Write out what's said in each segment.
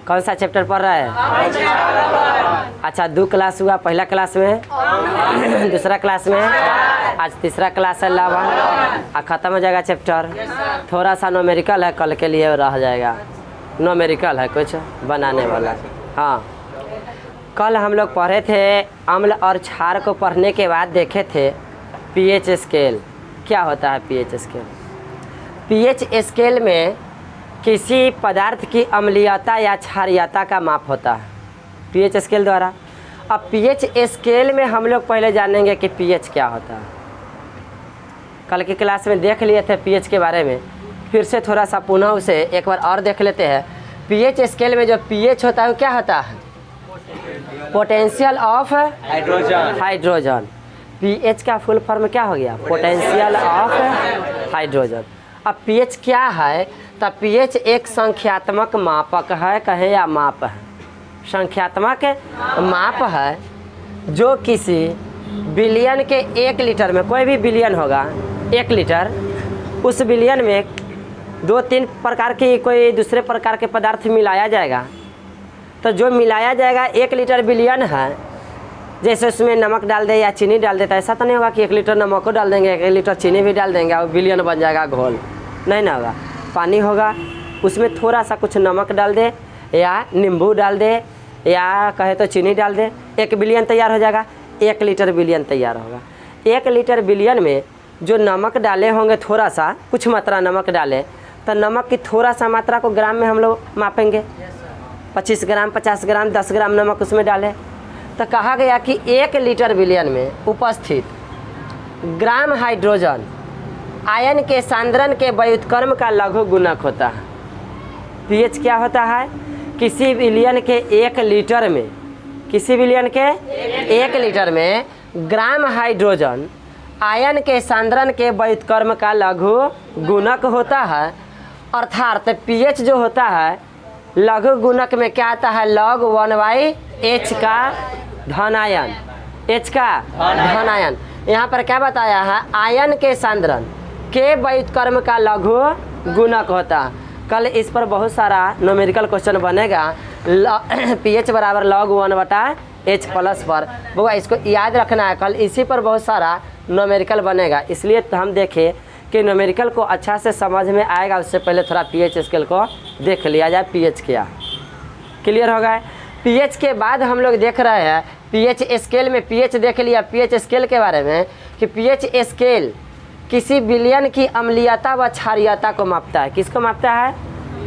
कौन सा चैप्टर पढ़ रहा है? अच्छा 2 क्लास हुआ, पहला क्लास में दूसरा क्लास में, आज तीसरा क्लास है लावा, ख़त्म हो जाएगा चैप्टर। थोड़ा सा नोमेरिकल है, कल के लिए रह जाएगा। नोमेरिकल है कुछ बनाने वाला। हाँ, कल हम लोग पढ़े थे अम्ल और क्षार को पढ़ने के बाद देखे थे पीएच स्केल। क्या होता है पीएच स्केल? पीएच स्केल में किसी पदार्थ की अम्लीयता या क्षारीयता का माप होता है पीएच स्केल द्वारा। अब पीएच स्केल में हम लोग पहले जानेंगे कि पीएच क्या होता है। कल की क्लास में देख लिए थे पीएच के बारे में, फिर से थोड़ा सा पुनः उसे एक बार और देख लेते हैं। पीएच स्केल में जो पीएच होता है वो क्या होता है? Potential of hydrogen. पीएच का फुल फॉर्म क्या हो गया? Potential of hydrogen. अब पीएच क्या है? तब पीएच एक संख्यात्मक मापक है, कहे या माप है, संख्यात्मक माप है जो किसी बिलियन के 1 लीटर में, कोई भी बिलियन होगा 1 लीटर, उस बिलियन में 2-3 प्रकार की कोई दूसरे प्रकार के पदार्थ मिलाया जाएगा। तो जो मिलाया जाएगा 1 लीटर बिलियन है, जैसे उसमें नमक डाल दे या चीनी डाल देता है, ऐसा तो नहीं होगा कि 1 लीटर नमक को डाल देंगे 1 लीटर चीनी भी डाल देंगे और बिलियन बन जाएगा घोल, नहीं ना होगा। पानी होगा, उसमें थोड़ा सा कुछ नमक डाल दे या नींबू डाल दे या कहे तो चीनी डाल दे, 1 बिलियन तैयार हो जाएगा, 1 लीटर बिलियन तैयार होगा। 1 लीटर बिलियन में जो नमक डाले होंगे, थोड़ा सा कुछ मात्रा नमक डाले, तो नमक की थोड़ा सा मात्रा को ग्राम में हम लोग मापेंगे। 25 ग्राम, 50 ग्राम, 10 ग्राम नमक उसमें डालें, तो कहा गया कि 1 लीटर बिलियन में उपस्थित ग्राम हाइड्रोजन आयन के सांद्रण के व्युत्क्रम का लघु गुणक होता है। पीएच क्या होता है? किसी बिलियन के 1 लीटर में, किसी बिलियन के 1 लीटर में ग्राम हाइड्रोजन आयन के सांद्रण के व्युत्क्रम का लघु गुणक होता है। अर्थात पीएच जो होता है लघु गुणक में क्या आता है? log 1/h का धनायन, h का धनायन। यहाँ पर क्या बताया है? आयन के सांद्रण के व्युत्क्रम का लघु गुणक होता है। कल इस पर बहुत सारा न्यूमेरिकल क्वेश्चन बनेगा, pH बराबर log 1/h प्लस पर। बुआ इसको याद रखना है, कल इसी पर बहुत सारा न्यूमेरिकल बनेगा, इसलिए तो हम देखें कि न्यूमेरिकल को अच्छा से समझ में आएगा। उससे पहले थोड़ा पीएच स्केल को देख लिया जाए, पीएच क्या। क्लियर हो गया? पीएच के बाद हम लोग देख रहे हैं पीएच स्केल में, पीएच देख लिया पीएच स्केल के बारे में कि पीएच स्केल किसी विलयन की अम्लीयता व क्षारीयता को मापता है। किसको मापता है?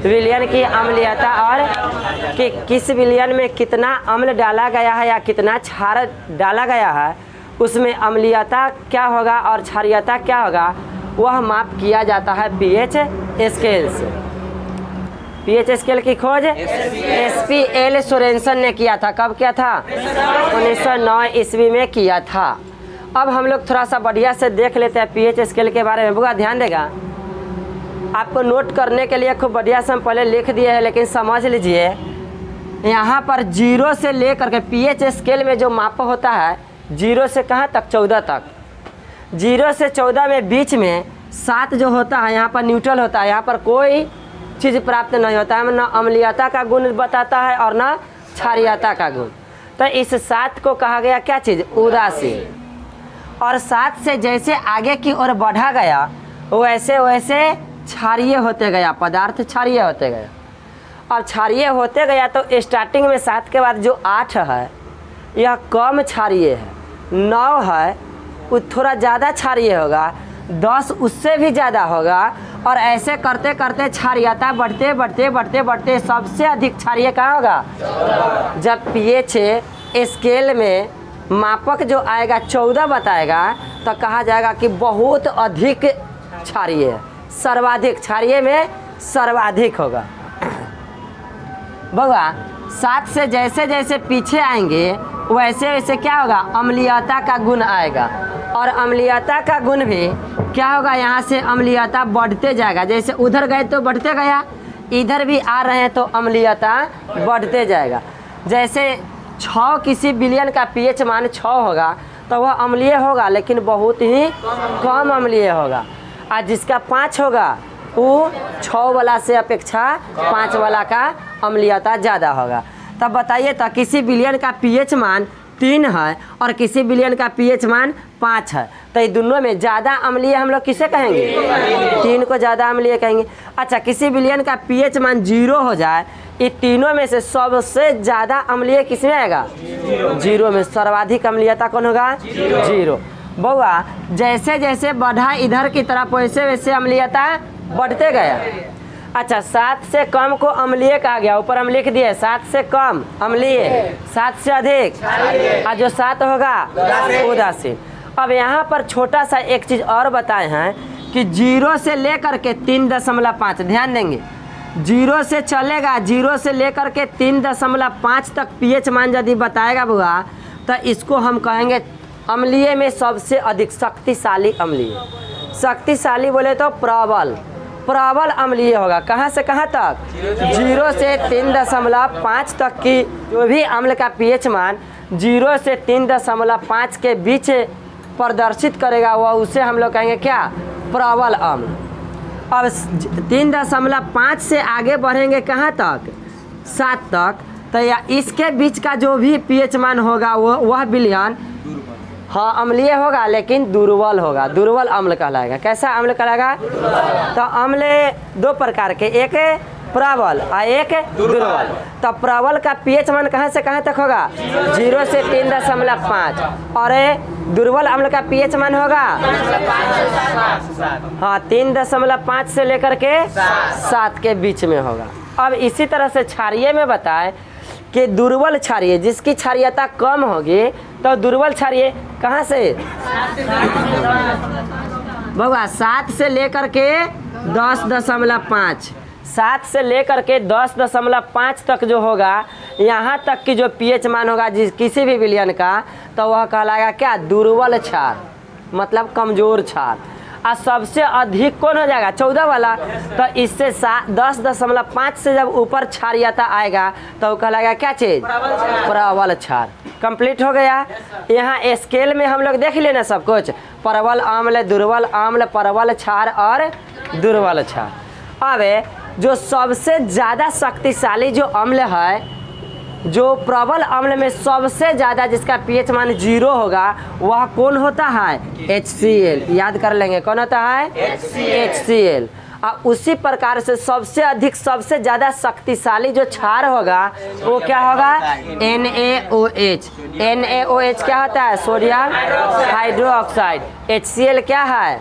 विलयन की अम्लीयता, और कि किस विलयन में कितना अम्ल डाला गया है या कितना क्षार डाला गया है, उसमें अम्लीयता क्या होगा और क्षारीयता क्या होगा, वह माप किया जाता है पीएच स्केल से। पीएच स्केल की खोज SPL सोरेनसन ने किया था। कब किया था? 1909 ईस्वी में किया था। अब हम लोग थोड़ा सा बढ़िया से देख लेते हैं पीएच स्केल के बारे में। बुआ ध्यान देगा, आपको नोट करने के लिए खूब बढ़िया से हम पहले लिख दिए हैं, लेकिन समझ लीजिए यहाँ पर 0 से लेकर के पीएच स्केल में जो माप होता है 0 से कहाँ तक? 14 तक। 0 से 14 में बीच में 7 जो होता है यहाँ पर न्यूट्रल होता है, यहाँ पर कोई चीज़ प्राप्त नहीं होता है, न अम्लीयता का गुण बताता है और न क्षारीयता का गुण। तो इस 7 को कहा गया क्या चीज़? उदासीन। और 7 से जैसे आगे की ओर बढ़ा गया वैसे वैसे क्षारीय होते गया, पदार्थ क्षारीय होते गया। और क्षारीय होते गया तो स्टार्टिंग में 7 के बाद जो 8 है यह कम क्षारीय है, 9 है वो थोड़ा ज़्यादा क्षारीय होगा, 10 उससे भी ज़्यादा होगा, और ऐसे करते करते क्षारीयता बढ़ते बढ़ते बढ़ते बढ़ते सबसे अधिक क्षारीय कहाँ होगा? जब पीएच स्केल में मापक जो आएगा 14 बताएगा तो कहा जाएगा कि बहुत अधिक क्षारीय है, सर्वाधिक क्षारीय में सर्वाधिक होगा। बउआ 7 से जैसे जैसे पीछे आएंगे वैसे वैसे क्या होगा? अम्लीयता का गुण आएगा, और अम्लीयता का गुण भी क्या होगा? यहाँ से अम्लीयता बढ़ते जाएगा, जैसे उधर गए तो बढ़ते गया, इधर भी आ रहे हैं तो अम्लीयता बढ़ते जाएगा। जैसे 6 किसी बिलियन का पीएच मान 6 होगा तो वह अम्लीय होगा, लेकिन बहुत ही कम अम्लीय होगा। और जिसका 5 होगा वो 6 वाला से अपेक्षा 5 वाला का अम्लीयता ज़्यादा होगा। तब बताइए तो किसी विलयन का पीएच मान 3 है और किसी विलयन का पीएच मान 5 है, तो ये दोनों में ज़्यादा अम्लीय हम लोग किसे कहेंगे? 3 को ज़्यादा अम्लीय कहेंगे। अच्छा, किसी विलयन का पीएच मान 0 हो जाए, ये तीनों में से सबसे ज़्यादा अम्लीय किसमें आएगा? 0 में। सर्वाधिक अम्लीयता कौन होगा? 0। बउआ जैसे जैसे बढ़ा इधर की तरफ वैसे वैसे अम्लीयता बढ़ते गया। अच्छा, 7 से कम को अम्लीय कहा गया, ऊपर हम लिख दिए 7 से कम अम्लीय, 7 से अधिक और जो 7 होगा उदासीन। अब यहाँ पर छोटा सा एक चीज़ और बताए हैं कि 0 से लेकर के 3.5, ध्यान देंगे 0 से चलेगा, 0 से लेकर के 3.5 तक पीएच मान यदि बताएगा बुआ, तो इसको हम कहेंगे अम्लीय में सबसे अधिक शक्तिशाली अम्लीय। शक्तिशाली बोले तो प्रबल अम्लीय होगा। कहाँ से कहाँ तक? 0 से 3.5 तक की जो भी अम्ल का पीएच मान 0 से 3.5 के बीच प्रदर्शित करेगा, वह उसे हम लोग कहेंगे क्या? प्रबल अम्ल। अब 3.5 से आगे बढ़ेंगे कहाँ तक? 7 तक, तो या इसके बीच का जो भी पीएच मान होगा वह विलयन हाँ अम्लीय होगा लेकिन दुर्बल होगा, दुर्बल अम्ल कहलाएगा। कैसा अम्ल कहलाएगा? तो अम्ल 2 प्रकार के, एक प्रबल और एक दुर्बल। तो प्रबल का पीएच मान कहाँ से कहाँ तक होगा? 0 से 3.5 और दुर्बल अम्ल का पीएच मान होगा हाँ 3.5 से लेकर के 7 के बीच में होगा। अब इसी तरह से क्षारीय में बताए कि दुर्बल क्षारीय जिसकी क्षारीयता कम होगी, तो दुर्बल क्षारीय कहाँ से? बउआ 7 से लेकर के 10.5, 7 से लेकर के 10.5 तक जो होगा, यहाँ तक की जो पीएच मान होगा किसी भी विलयन का, तो वह कहलाएगा क्या? दुर्बल क्षार, मतलब कमजोर क्षार। और सबसे अधिक कौन हो जाएगा? 14 वाला। तो इससे 10.5 से जब ऊपर क्षारीयता आएगा तो कहलाएगा क्या चीज़? प्रबल क्षार। कंप्लीट हो गया। यहाँ स्केल में हम लोग देख लेना सब कुछ, प्रबल अम्ल, दुर्बल अम्ल, प्रबल क्षार और दुर्बल क्षार। अब जो सबसे ज़्यादा शक्तिशाली जो अम्ल है, जो प्रबल अम्ल में सबसे ज़्यादा जिसका पीएच मान 0 होगा, वह कौन होता है? HCl। याद कर लेंगे कौन होता है? HCl। और उसी प्रकार से सबसे अधिक सबसे ज़्यादा शक्तिशाली जो क्षार होगा वो क्या होगा? NaOH। NaOH क्या होता है? Sodium hydroxide. HCl क्या है?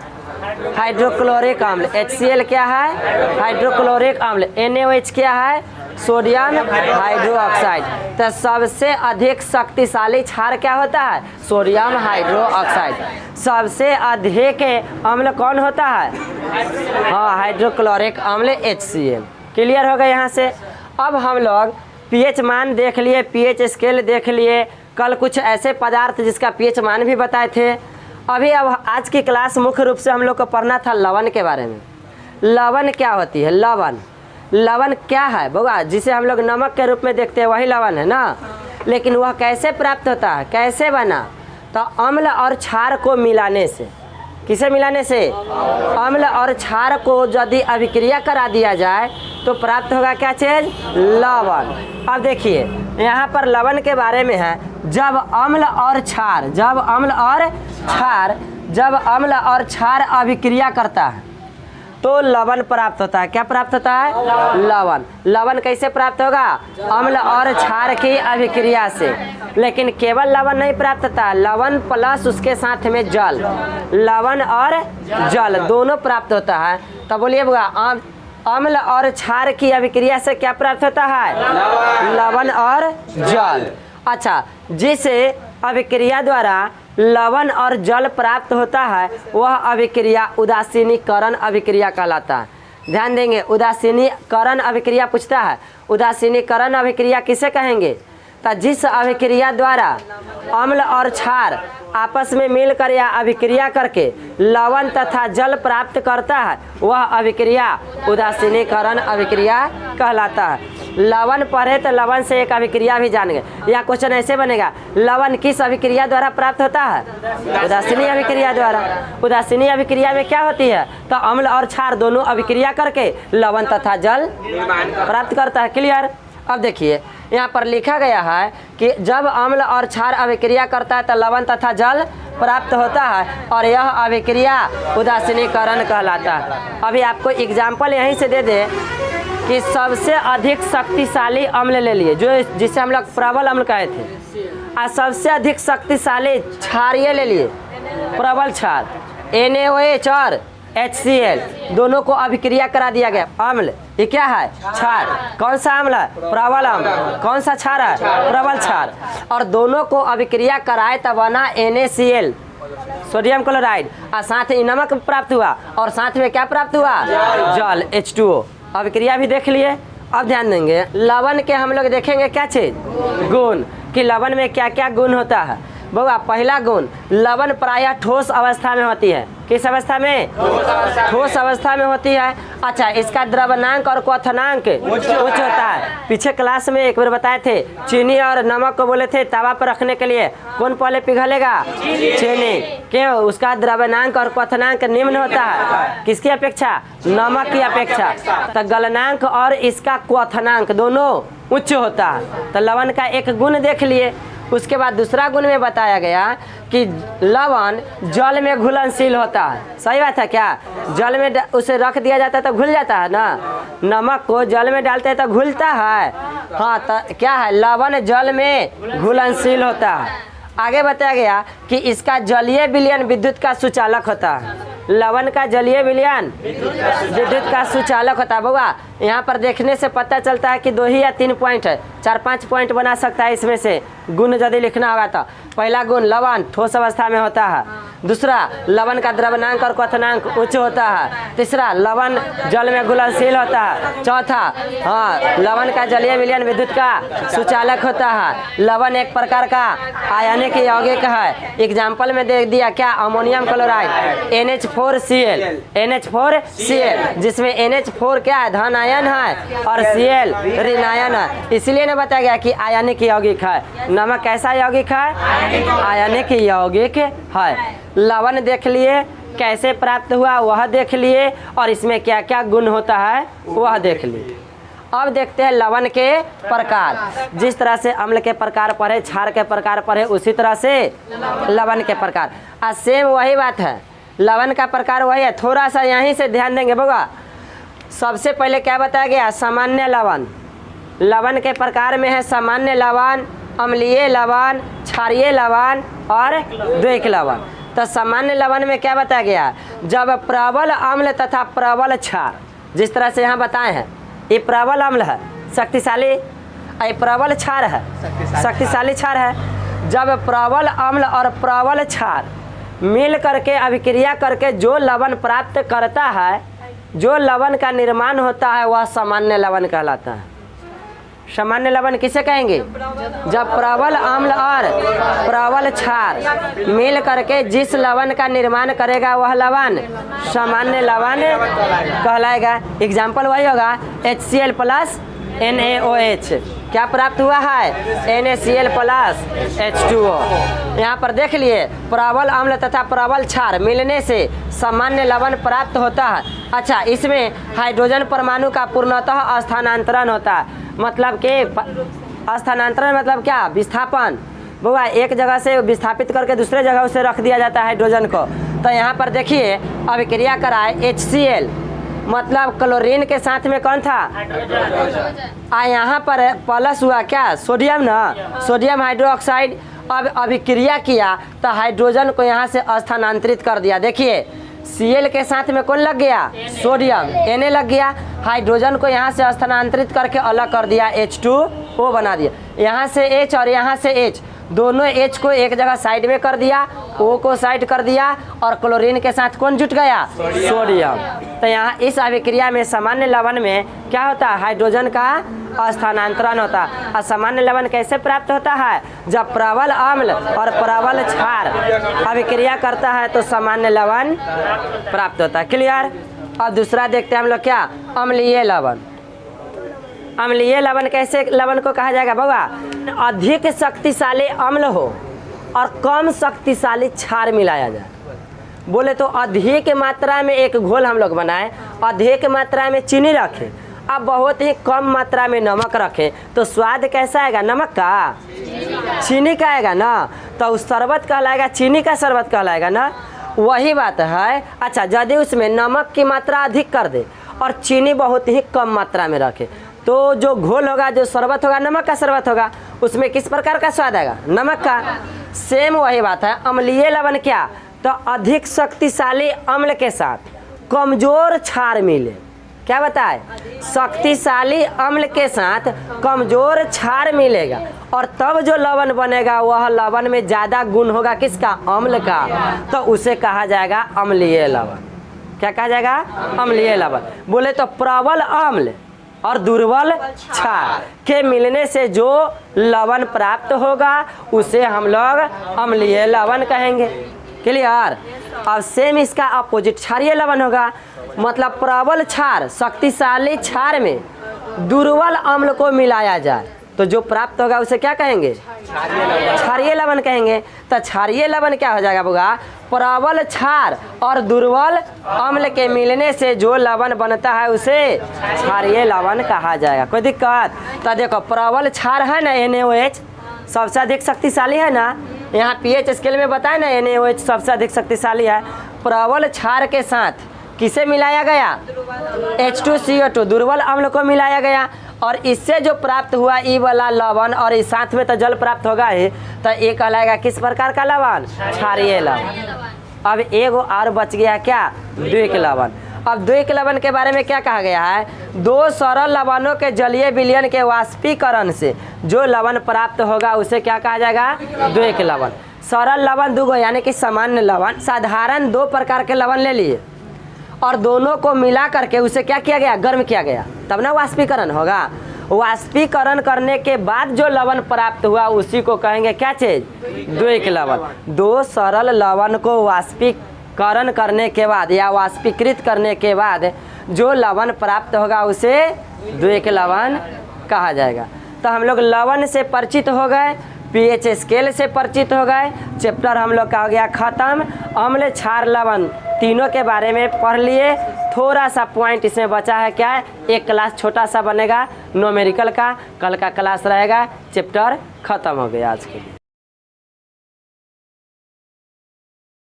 हाइड्रोक्लोरिक अम्ल। HCl क्या है? हाइड्रोक्लोरिक अम्ल। NaOH क्या है? Sodium hydroxide. तो सबसे अधिक शक्तिशाली क्षार क्या होता है? Sodium hydroxide. सबसे अधिक अम्ल कौन होता है? हाँ हाइड्रोक्लोरिक अम्ल HCl। क्लियर हो गया यहाँ से। अब हम लोग पीएच मान देख लिए, पीएच स्केल देख लिए, कल कुछ ऐसे पदार्थ जिसका पीएच मान भी बताए थे। अब आज की क्लास मुख्य रूप से हम लोग को पढ़ना था लवण के बारे में। लवण क्या होती है? लवण क्या है बउआ? जिसे हम लोग नमक के रूप में देखते हैं वही लवण है ना। लेकिन वह कैसे प्राप्त होता है? कैसे बना? तो अम्ल और क्षार को मिलाने से। किसे मिलाने से? अम्ल और क्षार को यदि अभिक्रिया करा दिया जाए तो प्राप्त होगा क्या चीज? लवण। अब देखिए यहाँ पर लवण के बारे में है, जब अम्ल और क्षार अभिक्रिया करता है तो लवण प्राप्त होता है। क्या प्राप्त होता है? लवण। लवण कैसे प्राप्त होगा? अम्ल और क्षार की अभिक्रिया से। लेकिन केवल लवण नहीं प्राप्त होता, लवण प्लस उसके साथ में जल, लवण और जल दोनों प्राप्त होता है। तो बोलिए बुआ, अम्ल और क्षार की अभिक्रिया से क्या प्राप्त होता है? लवण और जल। अच्छा, जिस अभिक्रिया द्वारा लवण और जल प्राप्त होता है वह अभिक्रिया उदासीनीकरण अभिक्रिया कहलाता है। ध्यान देंगे, उदासीनीकरण अभिक्रिया पूछता है। उदासीनीकरण अभिक्रिया किसे कहेंगे? तो जिस अभिक्रिया द्वारा अम्ल और क्षार आपस में मिलकर या अभिक्रिया करके लवण तथा जल प्राप्त करता है वह अभिक्रिया उदासीनीकरण अभिक्रिया कहलाता है। लवण पढ़े तो लवण से एक अभिक्रिया भी जान गए। या क्वेश्चन ऐसे बनेगा, लवण किस अभिक्रिया द्वारा प्राप्त होता है? उदासीनी अभिक्रिया द्वारा। उदासीनी अभिक्रिया में क्या होती है? तो अम्ल और क्षार दोनों अभिक्रिया करके लवण तथा जल प्राप्त करता है। क्लियर? अब देखिए यहाँ पर लिखा गया है कि जब अम्ल और क्षार अभिक्रिया करता है तो लवण तथा जल प्राप्त होता है और यह अभिक्रिया उदासीनीकरण कहलाता है। अभी आपको एग्जाम्पल यहीं से दे दे कि सबसे अधिक शक्तिशाली अम्ल ले लिए, जो जिसे हम लोग प्रबल अम्ल कहे थे, और सबसे अधिक शक्तिशाली क्षारीय ले लिए, प्रबल क्षार NaOH और HCl दोनों को अभिक्रिया करा दिया गया। अम्ल ये क्या है? क्षार। कौन सा अम्ल है? प्रबल अम्ल। कौन सा क्षार है? प्रबल क्षार। और दोनों को अभिक्रिया कराए तब बना NaCl, सोडियम क्लोराइड, और साथ ही नमक प्राप्त हुआ और साथ में क्या प्राप्त हुआ? जल H2O। अभिक्रिया भी देख लिए। अब ध्यान देंगे लवण के हम लोग देखेंगे क्या चीज? गुण, कि लवण में क्या क्या गुण होता है। बउआ पहला गुण, लवण प्रायः ठोस अवस्था में होती है। किस अवस्था में? ठोस अवस्था में होती है। अच्छा, इसका द्रवनांक और क्वथनांक उच्च होता है। पीछे क्लास में एक बार बताए थे, चीनी और नमक को बोले थे तवा पर रखने के लिए कौन पहले पिघलेगा? चीनी। क्यों? उसका द्रवनांक और क्वथनांक निम्न होता है। किसकी अपेक्षा? नमक की अपेक्षा। तो गलनांक और इसका क्वथनांक दोनों उच्च होता है। तो लवण का एक गुण देख लिए। उसके बाद दूसरा गुण में बताया गया कि लवण जल में घुलनशील होता है। सही बात है क्या? जल में उसे रख दिया जाता है तो घुल जाता है ना। नमक को जल में डालते हैं तो घुलता है। हाँ, तो क्या है? लवण जल में घुलनशील होता है। आगे बताया गया कि इसका जलीय विलयन विद्युत का सुचालक होता है। लवण का जलीय विलयन विद्युत का सुचालक होता है। बउआ यहाँ पर देखने से पता चलता है कि 2 ही या 3 पॉइंट है, 4-5 पॉइंट बना सकता है इसमें से गुण यदि लिखना होगा तो। पहला गुण, लवण ठोस अवस्था में होता है। दूसरा, लवण का द्रवनांक और क्वथनांक उच्च होता है। तीसरा, लवण जल में घुलनशील होता है। चौथा, हाँ, लवण का जलीय विलयन विद्युत का सुचालक होता है। लवण एक प्रकार का आयनिक यौगिक है। एग्जाम्पल में दे दिया क्या? अमोनियम क्लोराइड NH4Cl, NH4Cl, जिसमें NH4 क्या है? धन आयन है और Cl ऋण आयन है। इसलिए ने बताया गया कि आयनिक यौगिक है। नमक कैसा यौगिक है? आयनिक यौगिक है। लवण देख लिए, कैसे प्राप्त हुआ वह देख लिए, और इसमें क्या क्या गुण होता है वह देख लिए। अब देखते हैं लवण के प्रकार। जिस तरह से अम्ल के प्रकार पढ़े, क्षार के प्रकार पढ़े, उसी तरह से लवण के प्रकार। और सेम वही बात है, लवण का प्रकार वही है। थोड़ा सा यहीं से ध्यान देंगे बउआ। सबसे पहले क्या बताया गया? सामान्य लवण। लवण के प्रकार में है सामान्य लवण, अम्लीय लवण, क्षारीय लवण और द्वैक लवण। तो सामान्य लवण में क्या बताया गया? जब प्रबल अम्ल तथा प्रबल क्षार, जिस तरह से यहाँ बताए हैं, ये प्रबल अम्ल है शक्तिशाली, ये प्रबल क्षार है शक्तिशाली क्षार है। जब प्रबल अम्ल और प्रबल क्षार मिल करके अभिक्रिया करके जो लवण प्राप्त करता है, जो लवण का निर्माण होता है, वह सामान्य लवण कहलाता है। सामान्य लवण किसे कहेंगे? जब प्रबल अम्ल और प्रबल क्षार मिल करके जिस लवण का निर्माण करेगा वह लवण सामान्य लवण कहलाएगा। एग्जाम्पल वही होगा, HCl प्लस NaOH। क्या प्राप्त हुआ है? NaCl plus H2O। यहाँ पर देख लिए, प्रबल अम्ल तथा प्रबल क्षार मिलने से सामान्य लवण प्राप्त होता है। अच्छा, इसमें हाइड्रोजन परमाणु का पूर्णतः स्थानांतरण होता है। मतलब कि स्थानांतरण मतलब क्या? विस्थापन। बउआ एक जगह से विस्थापित करके दूसरे जगह उसे रख दिया जाता है हाइड्रोजन को। तो यहाँ पर देखिए अभिक्रिया कराए HCl, मतलब क्लोरीन के साथ में कौन था? यहाँ पर प्लस हुआ क्या? सोडियम ना, सोडियम हाइड्रोक्साइड। अब अभिक्रिया किया तो हाइड्रोजन को यहाँ से स्थानांतरित कर दिया। देखिए Cl के साथ में कौन लग गया? सोडियम, Na लग गया। हाइड्रोजन को यहाँ से स्थानांतरित करके अलग कर दिया, H2O बना दिया। यहाँ से H और यहाँ से H, दोनों H को एक जगह साइड में कर दिया, O को साइड कर दिया, और क्लोरीन के साथ कौन जुट गया? सोडियम। तो यहाँ इस अभिक्रिया में सामान्य लवण में क्या होता है? हाइड्रोजन का स्थानांतरण होता है। और सामान्य लवण कैसे प्राप्त होता है? जब प्रबल अम्ल और प्रबल क्षार अभिक्रिया करता है तो सामान्य लवण प्राप्त होता है। क्लियर? अब दूसरा देखते हैं हम लोग क्या? अम्लीय लवण। अम्लीय लवण कैसे लवण को कहा जाएगा बउआ? अधिक शक्तिशाली अम्ल हो और कम शक्तिशाली क्षार मिलाया जाए। बोले तो अधिक मात्रा में एक घोल हम लोग बनाए, अधिक मात्रा में चीनी रखें, अब बहुत ही कम मात्रा में नमक रखें, तो स्वाद कैसा आएगा? नमक का, चीनी का आएगा ना, तो उस शरबत कहलाएगा, चीनी का शरबत कहलाएगा ना। वही बात है। अच्छा, यदि उसमें नमक की मात्रा अधिक कर दे और चीनी बहुत ही कम मात्रा में रखे, तो जो घोल होगा, जो शरबत होगा, नमक का शरबत होगा, उसमें किस प्रकार का स्वाद आएगा? नमक का। सेम वही बात है। अम्लीय लवण क्या? तो अधिक शक्तिशाली अम्ल के साथ कमजोर क्षार मिले। क्या बताए? शक्तिशाली अम्ल के साथ कमजोर क्षार मिलेगा और तब जो लवण बनेगा वह लवण में ज़्यादा गुण होगा किसका? अम्ल का, तो उसे कहा जाएगा अम्लीय लवण। क्या कहा जाएगा? अम्लीय लवण। बोले तो प्रबल अम्ल और दुर्बल क्षार के मिलने से जो लवण प्राप्त होगा उसे हम लोग अम्लीय लवण कहेंगे। क्लियर? अब सेम इसका अपोजिट क्षारीय लवण होगा। मतलब प्रबल क्षार, शक्तिशाली क्षार में दुर्बल अम्ल को मिलाया जाए तो जो प्राप्त होगा उसे क्या कहेंगे? क्षारीय लवण कहेंगे। तो क्षारीय लवण क्या हो जाएगा बुआ? प्रबल क्षार और दुर्बल अम्ल के मिलने से जो लवण बनता है उसे क्षारीय लवण कहा जाएगा। कोई दिक्कत? तो देखो, प्रबल क्षार है ना NaOH, सबसे अधिक शक्तिशाली है ना। यहाँ pH स्केल में बताए ना NaOH सबसे अधिक शक्तिशाली है। प्रबल क्षार के साथ किसे मिलाया गया? H2CO2 दुर्बल अम्ल को मिलाया गया और इससे जो प्राप्त हुआ ई वाला लवण, और इस साथ में तो जल प्राप्त होगा ही, तो ये कहलाएगा किस प्रकार का लवण? क्षारीय लवण। अब एक और बच गया क्या? द्विक लवण। अब द्विक लवण के बारे में क्या कहा गया है? दो सरल लवणों के जलीय विलयन के वाष्पीकरण से जो लवण प्राप्त होगा उसे क्या कहा जाएगा? द्विक लवण। सरल लवण दो, यानी कि सामान्य लवण, साधारण दो प्रकार के लवण ले लिए और दोनों को मिला करके उसे क्या किया गया? गर्म किया गया, तब ना वाष्पीकरण होगा। वाष्पीकरण करने के बाद जो लवण प्राप्त हुआ उसी को कहेंगे क्या चीज? द्विक लवण। दो सरल लवण को वाष्पीकरण करने के बाद या वाष्पीकृत करने के बाद जो लवण प्राप्त होगा उसे द्विक लवण कहा जाएगा। तो हम लोग लवण से परिचित हो गए, pH स्केल से परिचित हो गए, चैप्टर हम लोग का हो गया खत्म। अम्ल, क्षार, लवण तीनों के बारे में पढ़ लिए। थोड़ा सा पॉइंट इसमें बचा है, क्या है? एक क्लास छोटा सा बनेगा न्यूमेरिकल का, कल का क्लास रहेगा। चैप्टर खत्म हो गया आज के लिए।